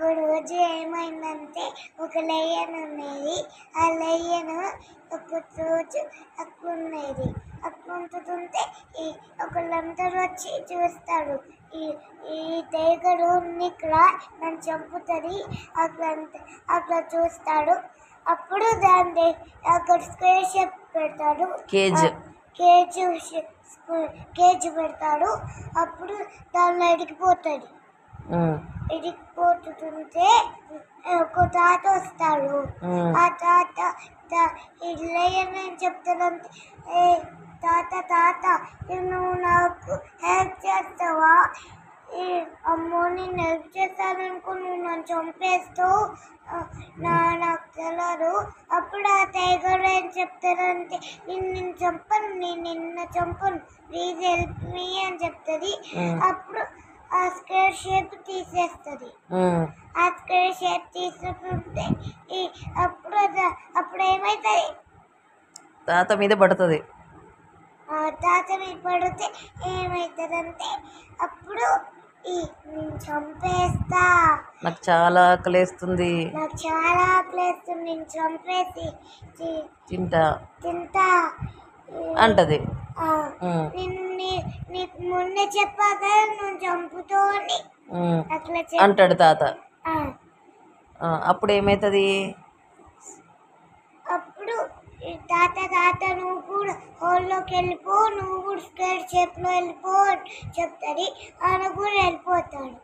ఒకరోజు ఏమైందంటే ఒక లయన్ ఉండేది. ఆ లయన్ ఒక రోజు అక్కడ ఉండేది. అక్కడ ఉంటుంటే ఒకళ్ళందరూ వచ్చి చూస్తారు. ఈ ఈ టైగర్ ఇక్కడ నన్ను చంపుతుంది అట్లా చూస్తాడు. అప్పుడు దాన్ని అక్కడ స్క్వేర్ షేప్ పెడతాడు. కేజ్ పెడతాడు. అప్పుడు దానిలో ఎడిగిపోతుంది. ఎడిగిపోతుంటే ఒక తాత వస్తాడు. ఆ తాత ఇల్లయ్యని చెప్తానంటే, తాత నువ్వు నాకు హెల్ప్ చేస్తావా? అమ్మో నేను హెల్ప్ చేస్తాననుకో నువ్వు నన్ను చంపేస్తావు, నాకు తెలియదు. అప్పుడు ఆ టైగర్ ఏం చెప్తారంటే, నేను చంపను, నేను నిన్న చంపను, ప్లీజ్ హెల్ప్ మీ అని చెప్తుంది. అప్పుడు ఆ స్క్వేర్ షేప్ తీసేస్తుంది. ఆ స్క్వేర్ షేప్ తీసుకుంటే అప్పుడు ఏమవుతుంది? తాత మీద పడుతుంది. తాత మీద పడితే ఏమవుతుందంటే అప్పుడు నేను చంపేస్తా, నాకు చాలా ఆకలేస్తుంది, నేను చంపేసి తింటా అంటది. నీకు ముందే చెప్పాక నువ్వు చంపుతో అట్లా అంటాడు తాత. అప్పుడు ఏమవుతుంది? అప్పుడు తాత నువ్వు కూడా హోల్లోకి వెళ్ళిపో, నువ్వు కూడా స్క్వేర్ షేప్లో వెళ్ళిపో చెప్తుంది. ఆయన కూడా వెళ్ళిపోతాడు.